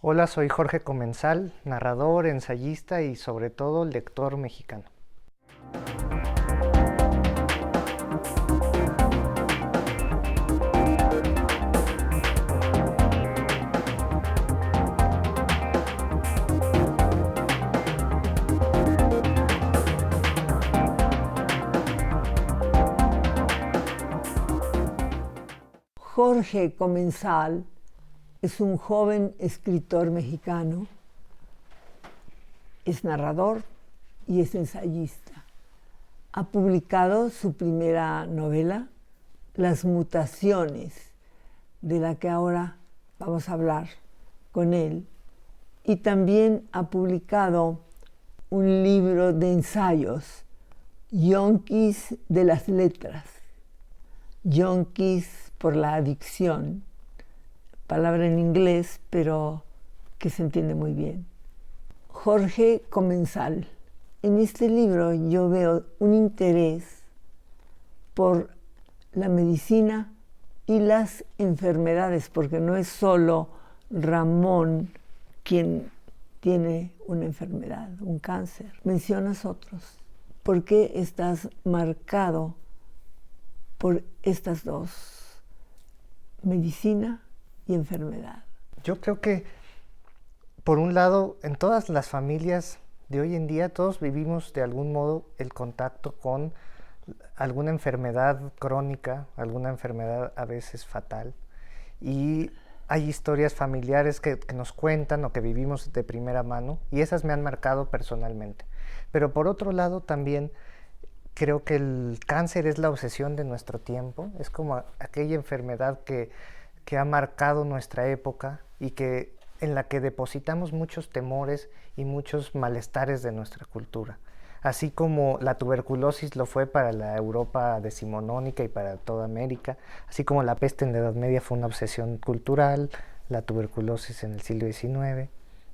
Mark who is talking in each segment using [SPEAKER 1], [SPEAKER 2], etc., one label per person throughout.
[SPEAKER 1] Hola, soy Jorge Comensal, narrador, ensayista y sobre todo lector mexicano.
[SPEAKER 2] Jorge Comensal es un joven escritor mexicano, es narrador y es ensayista. Ha publicado su primera novela, Las Mutaciones, de la que ahora vamos a hablar con él, y también ha publicado un libro de ensayos, Yonkis de las Letras. Yonkis por la adicción, palabra en inglés, pero que se entiende muy bien. Jorge Comensal. En este libro yo veo un interés por la medicina y las enfermedades, porque no es solo Ramón quien tiene una enfermedad, un cáncer. Mencionas otros. ¿Por qué estás marcado por estas dos, medicina y enfermedad?
[SPEAKER 1] Yo creo que, por un lado, en todas las familias de hoy en día, todos vivimos de algún modo el contacto con alguna enfermedad crónica, alguna enfermedad a veces fatal. Y hay historias familiares que nos cuentan o que vivimos de primera mano, y esas me han marcado personalmente. Pero por otro lado, también creo que el cáncer es la obsesión de nuestro tiempo, es como aquella enfermedad que ha marcado nuestra época y en la que depositamos muchos temores y muchos malestares de nuestra cultura. Así como la tuberculosis lo fue para la Europa decimonónica y para toda América, así como la peste en la Edad Media fue una obsesión cultural, la tuberculosis en el siglo XIX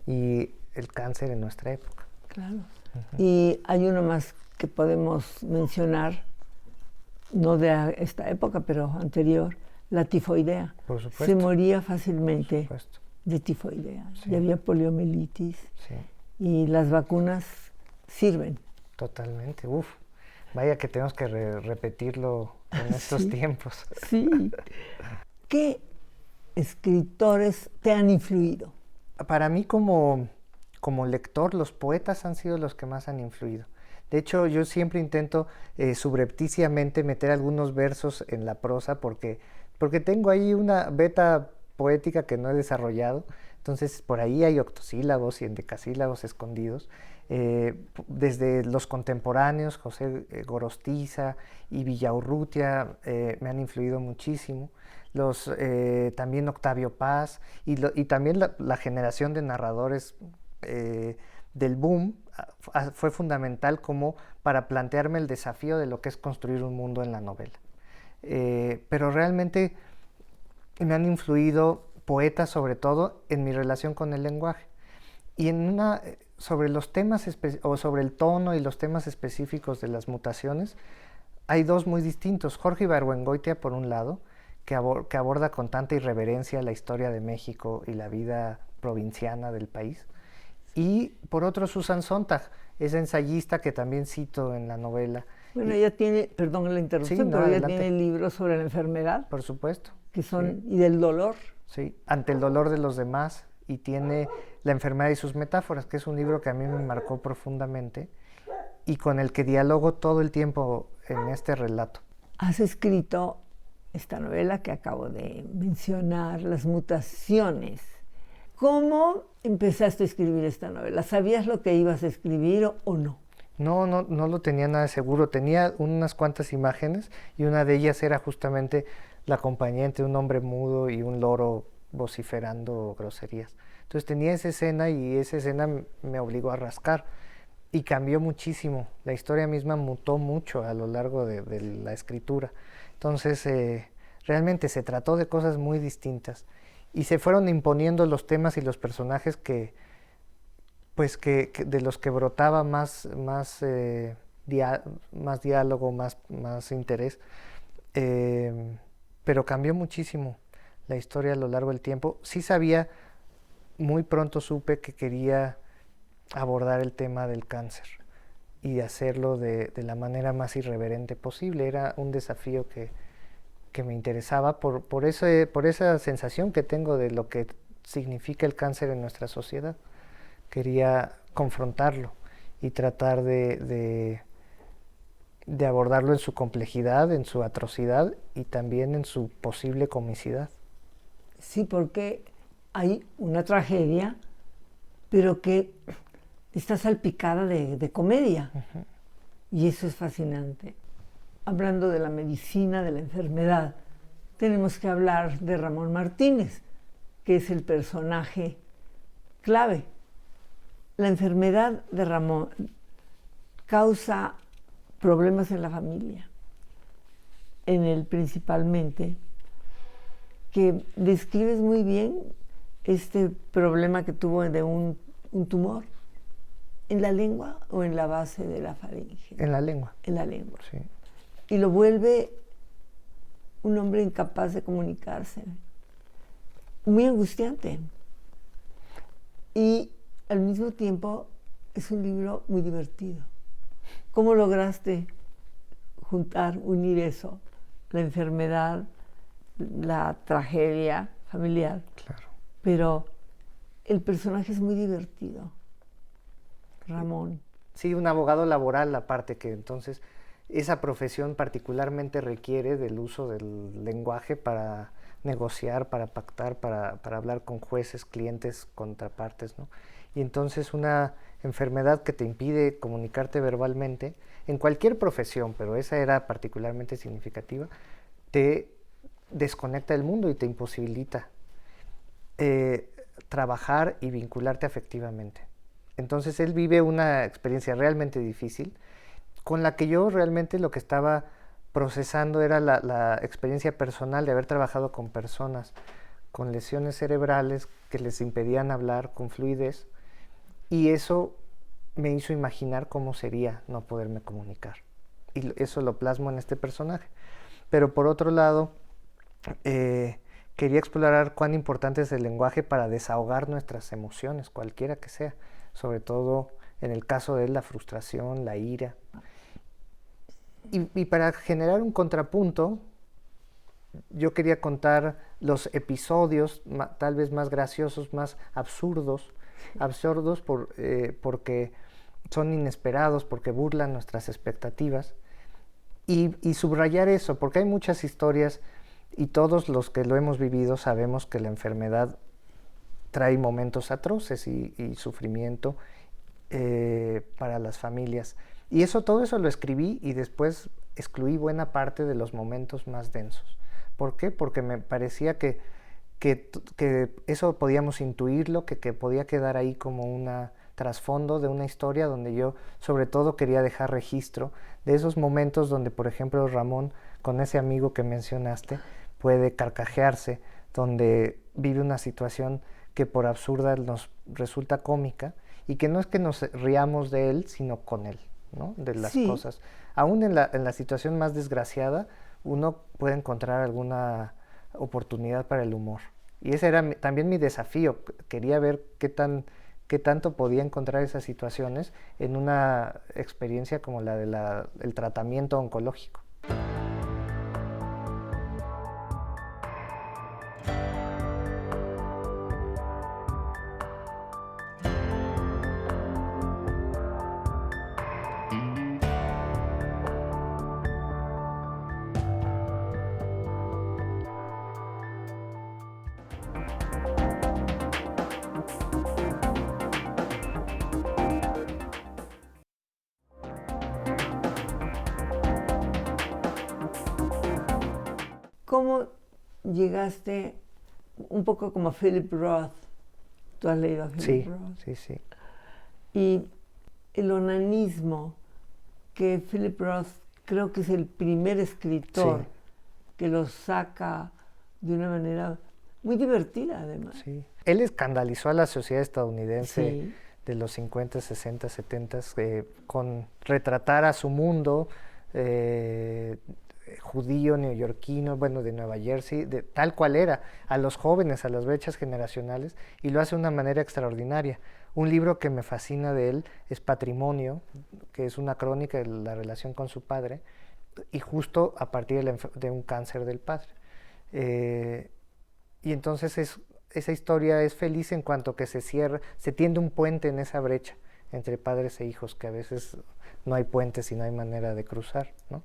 [SPEAKER 1] y el cáncer en nuestra época.
[SPEAKER 2] Claro. Y hay uno más que podemos mencionar, no de esta época, pero anterior, la tifoidea.
[SPEAKER 1] Por supuesto.
[SPEAKER 2] Se moría fácilmente de tifoidea.
[SPEAKER 1] Sí.
[SPEAKER 2] Y había poliomielitis.
[SPEAKER 1] Sí.
[SPEAKER 2] Y las vacunas sirven.
[SPEAKER 1] Totalmente. Uf, vaya que tenemos que repetirlo en estos tiempos.
[SPEAKER 2] Sí. ¿Qué escritores te han influido?
[SPEAKER 1] Para mí como lector, los poetas han sido los que más han influido. De hecho, yo siempre intento subrepticiamente meter algunos versos en la prosa porque tengo ahí una beta poética que no he desarrollado. Entonces, por ahí hay octosílabos y endecasílabos escondidos. Desde los contemporáneos, José Gorostiza y Villaurrutia me han influido muchísimo. También Octavio Paz y también la generación de narradores del boom fue fundamental como para plantearme el desafío de lo que es construir un mundo en la novela. Pero realmente me han influido poetas, sobre todo en mi relación con el lenguaje y sobre los temas o sobre el tono y los temas específicos de las mutaciones. Hay dos muy distintos. Jorge Ibargüengoitia, por un lado, que aborda con tanta irreverencia la historia de México y la vida provinciana del país. Y por otro, Susan Sontag, esa ensayista que también cito en la novela.
[SPEAKER 2] Bueno, ella tiene, perdón la interrupción, pero ella tiene libros sobre la enfermedad.
[SPEAKER 1] Por supuesto.
[SPEAKER 2] Que son, y del dolor.
[SPEAKER 1] Sí, ante el dolor de los demás, y tiene La enfermedad y sus metáforas, que es un libro que a mí me marcó profundamente y con el que dialogo todo el tiempo en este relato.
[SPEAKER 2] Has escrito esta novela que acabo de mencionar, Las Mutaciones. ¿Cómo empezaste a escribir esta novela? ¿Sabías lo que ibas a escribir o no?
[SPEAKER 1] No lo tenía nada seguro. Tenía unas cuantas imágenes y una de ellas era justamente la compañía entre un hombre mudo y un loro vociferando groserías. Entonces tenía esa escena y esa escena me obligó a rascar y cambió muchísimo. La historia misma mutó mucho a lo largo de la escritura. Entonces realmente se trató de cosas muy distintas y se fueron imponiendo los temas y los personajes que de los que brotaba más diálogo, más interés, pero cambió muchísimo la historia a lo largo del tiempo. Sí sabía muy pronto supe que quería abordar el tema del cáncer y hacerlo de la manera más irreverente posible. Era un desafío que me interesaba por esa sensación que tengo de lo que significa el cáncer en nuestra sociedad. Quería confrontarlo y tratar de abordarlo en su complejidad, en su atrocidad y también en su posible comicidad.
[SPEAKER 2] Sí, porque hay una tragedia, pero que está salpicada de comedia.
[SPEAKER 1] Uh-huh.
[SPEAKER 2] Y eso es fascinante. Hablando de la medicina, de la enfermedad, tenemos que hablar de Ramón Martínez, que es el personaje clave. La enfermedad de Ramón causa problemas en la familia, en él principalmente, que describes muy bien este problema que tuvo de un tumor en la lengua o en la base de la faringe.
[SPEAKER 1] En la lengua.
[SPEAKER 2] En la lengua.
[SPEAKER 1] Sí.
[SPEAKER 2] Y lo vuelve un hombre incapaz de comunicarse, muy angustiante. Y al mismo tiempo es un libro muy divertido. ¿Cómo lograste unir eso? La enfermedad, la tragedia familiar.
[SPEAKER 1] Claro.
[SPEAKER 2] Pero el personaje es muy divertido, Ramón.
[SPEAKER 1] Sí, un abogado laboral, aparte que entonces esa profesión particularmente requiere del uso del lenguaje para negociar, para pactar, para hablar con jueces, clientes, contrapartes, ¿no? Y entonces una enfermedad que te impide comunicarte verbalmente, en cualquier profesión, pero esa era particularmente significativa, te desconecta del mundo y te imposibilita trabajar y vincularte afectivamente. Entonces él vive una experiencia realmente difícil, con la que yo realmente lo que estaba procesando era la experiencia personal de haber trabajado con personas con lesiones cerebrales que les impedían hablar con fluidez, y eso me hizo imaginar cómo sería no poderme comunicar. Y eso lo plasmo en este personaje. Pero por otro lado, quería explorar cuán importante es el lenguaje para desahogar nuestras emociones, cualquiera que sea, sobre todo en el caso de la frustración, la ira. Y para generar un contrapunto, yo quería contar los episodios tal vez más graciosos, más absurdos porque son inesperados, porque burlan nuestras expectativas, y subrayar eso, porque hay muchas historias y todos los que lo hemos vivido sabemos que la enfermedad trae momentos atroces y sufrimiento para las familias. Y todo eso lo escribí y después excluí buena parte de los momentos más densos. ¿Por qué? Porque me parecía que eso podíamos intuirlo, que podía quedar ahí como un trasfondo de una historia donde yo sobre todo quería dejar registro de esos momentos donde, por ejemplo, Ramón, con ese amigo que mencionaste, puede carcajearse, donde vive una situación que por absurda nos resulta cómica, y que no es que nos riamos de él, sino con él, ¿no? De las cosas. Aún en la situación más desgraciada, uno puede encontrar alguna oportunidad para el humor. Y ese era también mi desafío. Quería ver qué tanto podía encontrar esas situaciones en una experiencia como la del tratamiento oncológico.
[SPEAKER 2] ¿Cómo llegaste un poco como Philip Roth? ¿Tú has leído a Philip Roth?
[SPEAKER 1] Sí.
[SPEAKER 2] Y el onanismo, que Philip Roth creo que es el primer escritor que lo saca de una manera muy divertida, además.
[SPEAKER 1] Sí. Él escandalizó a la sociedad estadounidense de los 50, 60, 70 con retratar a su mundo judío, neoyorquino, bueno, de Nueva Jersey, de tal cual era, a los jóvenes, a las brechas generacionales, y lo hace de una manera extraordinaria. Un libro que me fascina de él es Patrimonio, que es una crónica de la relación con su padre, y justo a partir de un cáncer del padre. Y entonces esa historia es feliz en cuanto que se cierra, se tiende un puente en esa brecha entre padres e hijos, que a veces no hay puentes y no hay manera de cruzar, ¿no?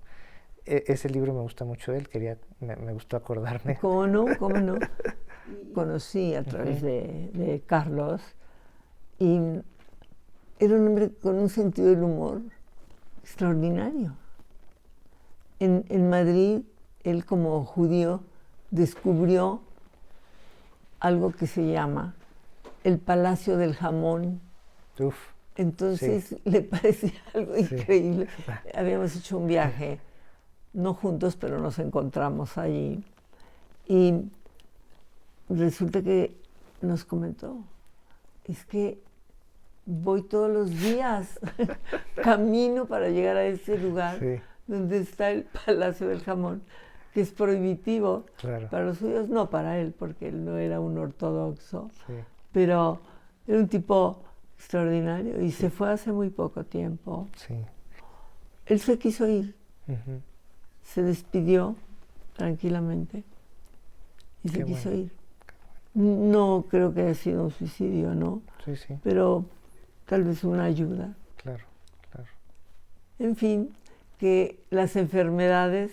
[SPEAKER 1] Ese libro me gusta mucho de él, me gustó acordarme.
[SPEAKER 2] ¿Cómo no? ¿Cómo no? Conocí a través de Carlos, y era un hombre con un sentido del humor extraordinario. En Madrid, él como judío descubrió algo que se llama el Palacio del Jamón.
[SPEAKER 1] Uf,
[SPEAKER 2] Entonces
[SPEAKER 1] sí.
[SPEAKER 2] le parecía algo
[SPEAKER 1] Sí.
[SPEAKER 2] increíble. Habíamos hecho un viaje, no juntos, pero nos encontramos allí. Y resulta que nos comentó, es que voy todos los días, camino para llegar a ese lugar
[SPEAKER 1] Sí,
[SPEAKER 2] donde está el Palacio del Jamón, que es prohibitivo
[SPEAKER 1] claro.
[SPEAKER 2] para los judíos, no para él, porque él no era un ortodoxo,
[SPEAKER 1] Sí,
[SPEAKER 2] pero era un tipo extraordinario y se fue hace muy poco tiempo.
[SPEAKER 1] sí.
[SPEAKER 2] Él se quiso ir,
[SPEAKER 1] Ujú.
[SPEAKER 2] se despidió tranquilamente y se
[SPEAKER 1] Qué
[SPEAKER 2] quiso
[SPEAKER 1] bueno.
[SPEAKER 2] ir. No creo que haya sido un suicidio, ¿no?
[SPEAKER 1] Sí, sí,
[SPEAKER 2] Pero tal vez una ayuda.
[SPEAKER 1] claro, claro.
[SPEAKER 2] En fin, que las enfermedades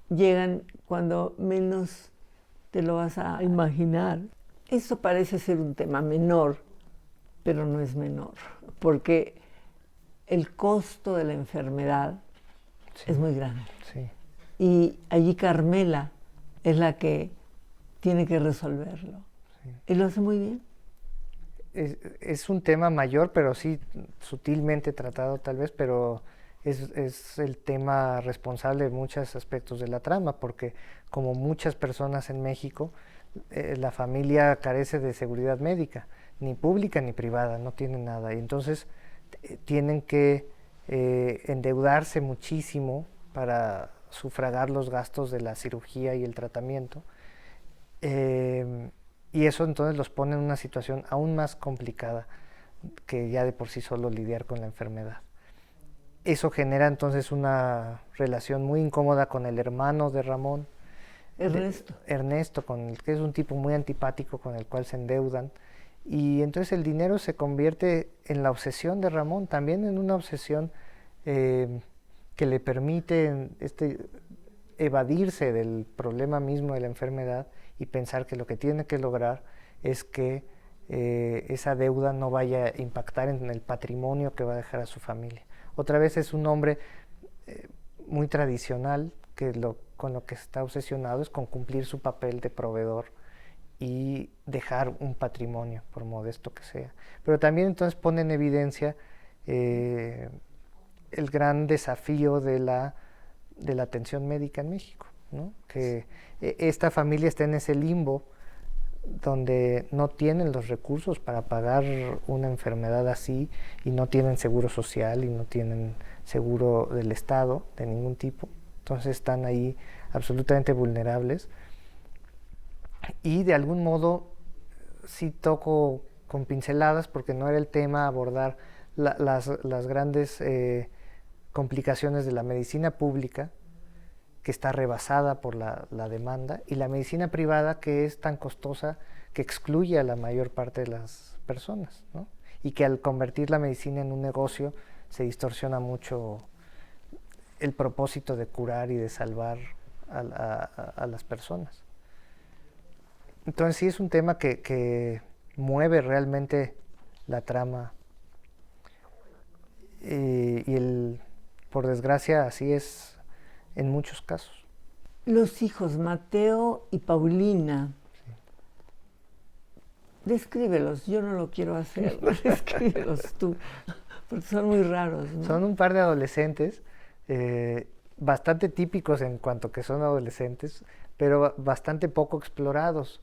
[SPEAKER 2] llegan cuando menos te lo vas a imaginar. Eso parece ser un tema menor, pero no es menor, porque el costo de la enfermedad
[SPEAKER 1] Sí,
[SPEAKER 2] es muy grande.
[SPEAKER 1] sí,
[SPEAKER 2] Y allí Carmela es la que tiene que resolverlo.
[SPEAKER 1] sí.
[SPEAKER 2] Y lo hace muy bien.
[SPEAKER 1] Es un tema mayor, pero sí sutilmente tratado tal vez, pero es el tema responsable de muchos aspectos de la trama, porque como muchas personas en México, la familia carece de seguridad médica, ni pública ni privada, no tienen nada, y entonces tienen que endeudarse muchísimo para sufragar los gastos de la cirugía y el tratamiento. Eh, y eso entonces los pone en una situación aún más complicada que ya de por sí solo lidiar con la enfermedad. Eso genera entonces una relación muy incómoda con el hermano de Ramón,
[SPEAKER 2] Ernesto.
[SPEAKER 1] Ernesto, que es un tipo muy antipático con el cual se endeudan. Y entonces el dinero se convierte en la obsesión de Ramón, también en una obsesión que le permite evadirse del problema mismo de la enfermedad y pensar que lo que tiene que lograr es que esa deuda no vaya a impactar en el patrimonio que va a dejar a su familia. Otra vez es un hombre muy tradicional que con lo que está obsesionado es con cumplir su papel de proveedor y dejar un patrimonio, por modesto que sea. Pero también entonces pone en evidencia el gran desafío de la atención médica en México, ¿no? Que esta familia está en ese limbo donde no tienen los recursos para pagar una enfermedad así y no tienen seguro social y no tienen seguro del Estado de ningún tipo. Entonces están ahí absolutamente vulnerables y de algún modo sí toco con pinceladas porque no era el tema abordar las grandes complicaciones de la medicina pública que está rebasada por la demanda y la medicina privada que es tan costosa que excluye a la mayor parte de las personas, ¿no? Y que al convertir la medicina en un negocio se distorsiona mucho el propósito de curar y de salvar a las personas. Entonces sí es un tema que mueve realmente la trama por desgracia así es en muchos casos.
[SPEAKER 2] Los hijos Mateo y Paulina.
[SPEAKER 1] Sí.
[SPEAKER 2] Descríbelos, yo no lo quiero hacer, descríbelos tú, porque son muy raros, ¿no?
[SPEAKER 1] Son un par de adolescentes bastante típicos en cuanto que son adolescentes, pero bastante poco explorados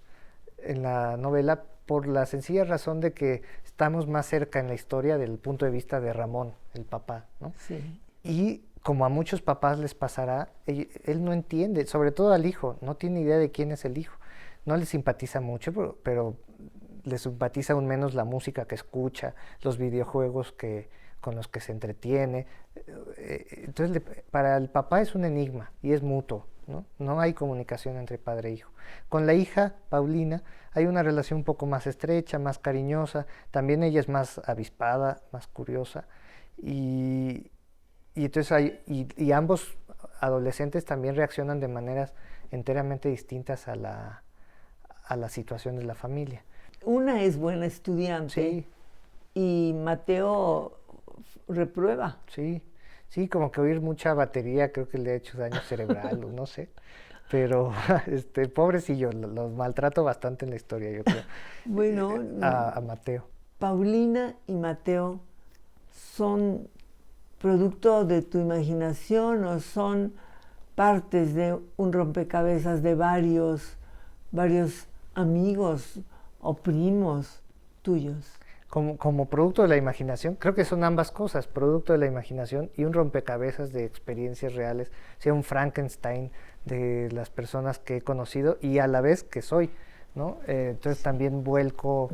[SPEAKER 1] en la novela por la sencilla razón de que estamos más cerca en la historia del punto de vista de Ramón, el papá, ¿no?
[SPEAKER 2] Sí.
[SPEAKER 1] Y como a muchos papás les pasará, él no entiende, sobre todo al hijo, no tiene idea de quién es el hijo. No le simpatiza mucho, pero le simpatiza aún menos la música que escucha, los videojuegos con los que se entretiene. Entonces, para el papá es un enigma y es mutuo, ¿no? No hay comunicación entre padre e hijo. Con la hija, Paulina, hay una relación un poco más estrecha, más cariñosa. También ella es más avispada, más curiosa. Y, y entonces y ambos adolescentes también reaccionan de maneras enteramente distintas a la situación de la familia.
[SPEAKER 2] Una es buena estudiante
[SPEAKER 1] Sí,
[SPEAKER 2] y Mateo reprueba.
[SPEAKER 1] sí, sí, como que oír mucha batería creo que le ha hecho daño cerebral, o no sé. Pero, pobrecillo, los maltrato bastante en la historia, yo creo,
[SPEAKER 2] Bueno,
[SPEAKER 1] a Mateo.
[SPEAKER 2] Paulina y Mateo son producto de tu imaginación o son partes de un rompecabezas de varios amigos o primos tuyos.
[SPEAKER 1] Como producto de la imaginación, creo que son ambas cosas, producto de la imaginación y un rompecabezas de experiencias reales, sea un Frankenstein de las personas que he conocido y a la vez que soy, ¿no? Entonces también vuelco,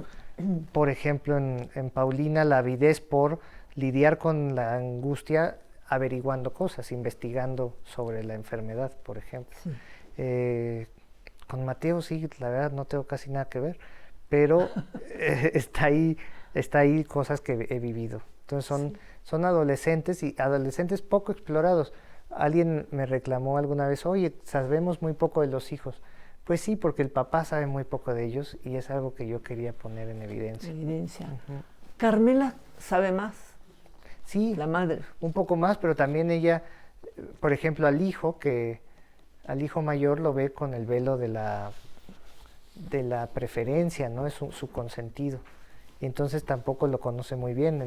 [SPEAKER 1] por ejemplo, en Paulina la avidez por lidiar con la angustia averiguando cosas, investigando sobre la enfermedad, por ejemplo.
[SPEAKER 2] Sí.
[SPEAKER 1] Con Mateo sí, la verdad no tengo casi nada que ver, pero está ahí cosas que he vivido. Entonces
[SPEAKER 2] Sí.
[SPEAKER 1] son adolescentes y adolescentes poco explorados. Alguien me reclamó alguna vez, oye, sabemos muy poco de los hijos. Pues sí, porque el papá sabe muy poco de ellos y es algo que yo quería poner en evidencia.
[SPEAKER 2] Evidencia.
[SPEAKER 1] Ujú.
[SPEAKER 2] Carmela sabe más,
[SPEAKER 1] Sí,
[SPEAKER 2] la madre.
[SPEAKER 1] un poco más, pero también ella, por ejemplo, al hijo mayor lo ve con el velo de la preferencia, ¿no? Es su consentido. Y entonces tampoco lo conoce muy bien.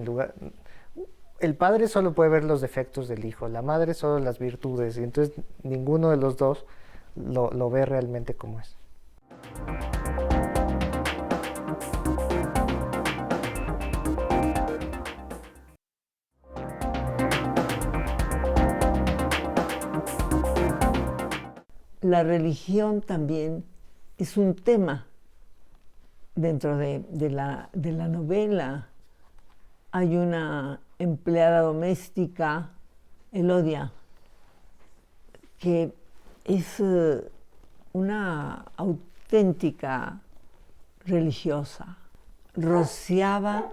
[SPEAKER 1] El padre solo puede ver los defectos del hijo, la madre solo las virtudes, y entonces ninguno de los dos lo ve realmente como es.
[SPEAKER 2] La religión también es un tema dentro de la novela. Hay una empleada doméstica, Elodia, que es una auténtica religiosa. Rociaba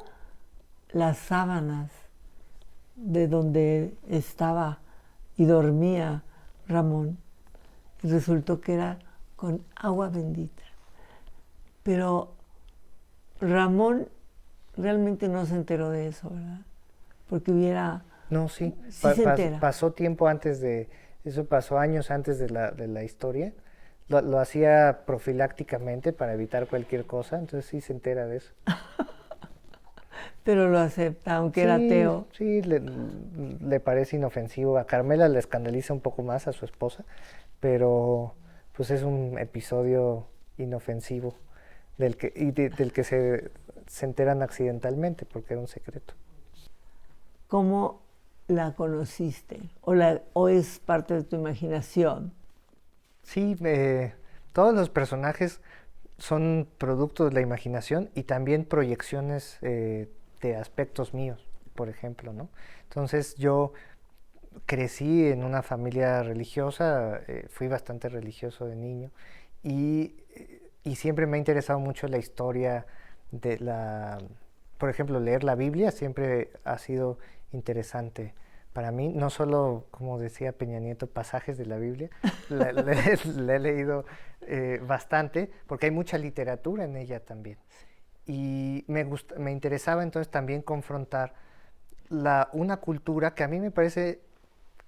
[SPEAKER 2] las sábanas de donde estaba y dormía Ramón. Y resultó que era con agua bendita. Pero Ramón realmente no se enteró de eso, ¿verdad? Porque
[SPEAKER 1] No, sí,
[SPEAKER 2] sí se entera.
[SPEAKER 1] pasó tiempo antes eso pasó años antes de la historia. Lo hacía profilácticamente para evitar cualquier cosa, entonces sí se entera de eso.
[SPEAKER 2] Pero lo acepta, aunque era
[SPEAKER 1] Sí,
[SPEAKER 2] ateo.
[SPEAKER 1] sí, le parece inofensivo. A Carmela le escandaliza un poco más a su esposa, pero pues es un episodio inofensivo del que se enteran accidentalmente porque era un secreto.
[SPEAKER 2] ¿Cómo la conociste? ¿O es parte de tu imaginación?
[SPEAKER 1] Sí, todos los personajes son producto de la imaginación y también proyecciones de aspectos míos, por ejemplo, ¿no? Entonces yo crecí en una familia religiosa, fui bastante religioso de niño y siempre me ha interesado mucho la historia de por ejemplo, leer la Biblia siempre ha sido interesante para mí, no solo, como decía Peña Nieto, pasajes de la Biblia, la he leído bastante porque hay mucha literatura en ella también. Y me interesaba entonces también confrontar una cultura que a mí me parece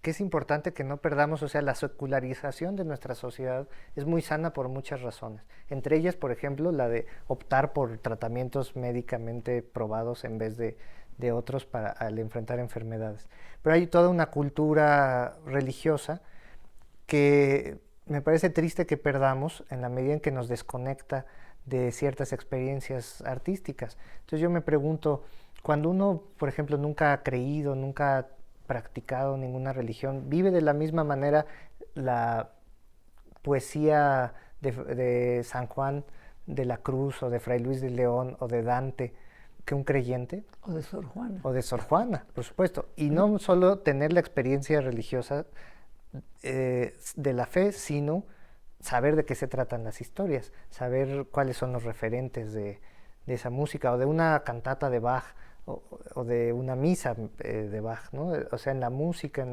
[SPEAKER 1] que es importante que no perdamos, o sea, la secularización de nuestra sociedad es muy sana por muchas razones. Entre ellas, por ejemplo, la de optar por tratamientos médicamente probados en vez de otros al enfrentar enfermedades. Pero hay toda una cultura religiosa que me parece triste que perdamos en la medida en que nos desconecta de ciertas experiencias artísticas. Entonces yo me pregunto, cuando uno, por ejemplo, nunca ha creído, nunca ha practicado ninguna religión. Vive de la misma manera la poesía de San Juan de la Cruz o de Fray Luis de León o de Dante que un creyente.
[SPEAKER 2] O de Sor Juana.
[SPEAKER 1] O de Sor Juana, por supuesto. Y no solo tener la experiencia religiosa de la fe, sino saber de qué se tratan las historias, saber cuáles son los referentes de esa música, o de una cantata de Bach, o de una misa de Bach, ¿no? O sea, en la música,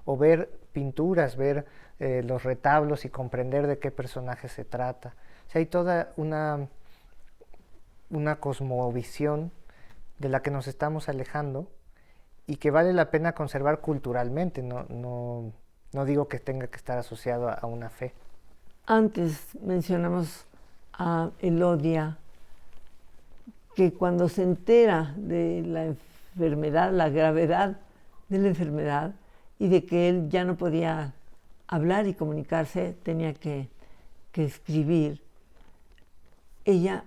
[SPEAKER 1] o ver pinturas, ver los retablos y comprender de qué personaje se trata. O sea, hay toda una cosmovisión de la que nos estamos alejando y que vale la pena conservar culturalmente. No digo que tenga que estar asociado a una fe.
[SPEAKER 2] Antes mencionamos a Elodia, que cuando se entera de la enfermedad, la gravedad de la enfermedad y de que él ya no podía hablar y comunicarse, tenía que escribir, ella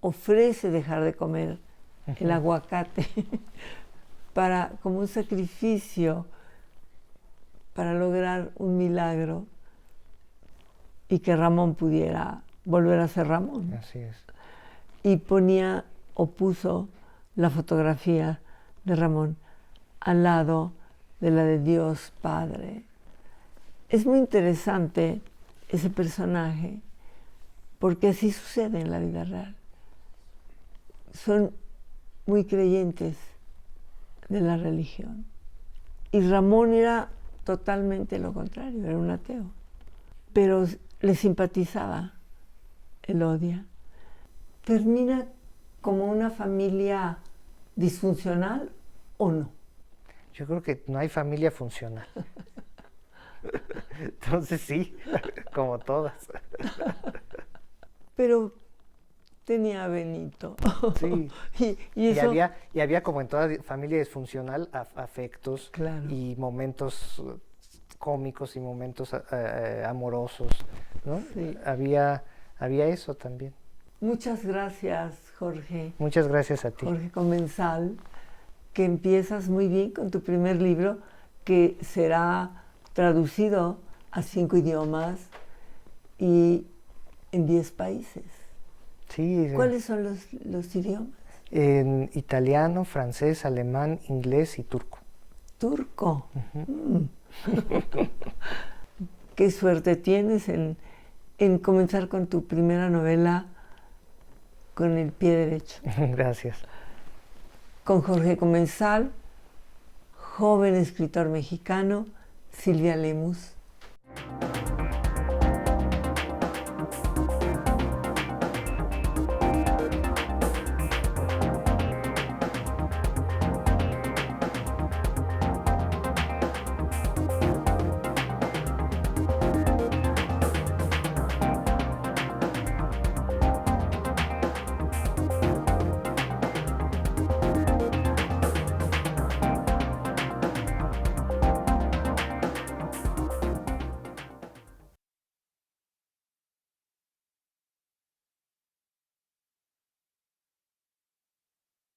[SPEAKER 2] ofrece dejar de comer el aguacate como un sacrificio para lograr un milagro y que Ramón pudiera volver a ser Ramón.
[SPEAKER 1] Así es.
[SPEAKER 2] Y puso la fotografía de Ramón al lado de la de Dios Padre. Es muy interesante ese personaje porque así sucede en la vida real. Son muy creyentes de la religión. Y Ramón era totalmente lo contrario, era un ateo. Pero le simpatizaba Elodia. ¿Termina como una familia disfuncional o no?
[SPEAKER 1] Yo creo que no hay familia funcional. Entonces sí, como todas.
[SPEAKER 2] Pero tenía a Benito.
[SPEAKER 1] Sí.
[SPEAKER 2] y eso...
[SPEAKER 1] y había como en toda familia disfuncional afectos,
[SPEAKER 2] claro,
[SPEAKER 1] y momentos cómicos y momentos amorosos, ¿no?
[SPEAKER 2] Sí.
[SPEAKER 1] Había eso también.
[SPEAKER 2] Muchas gracias, Jorge.
[SPEAKER 1] Muchas gracias a ti.
[SPEAKER 2] Jorge Comensal, que empiezas muy bien con tu primer libro, que será traducido a 5 idiomas y en 10 países.
[SPEAKER 1] Sí.
[SPEAKER 2] ¿Cuáles son los idiomas?
[SPEAKER 1] En italiano, francés, alemán, inglés y turco.
[SPEAKER 2] Turco. Qué suerte tienes en comenzar con tu primera novela con el pie derecho.
[SPEAKER 1] Gracias.
[SPEAKER 2] Con Jorge Comensal, joven escritor mexicano, Silvia Lemus.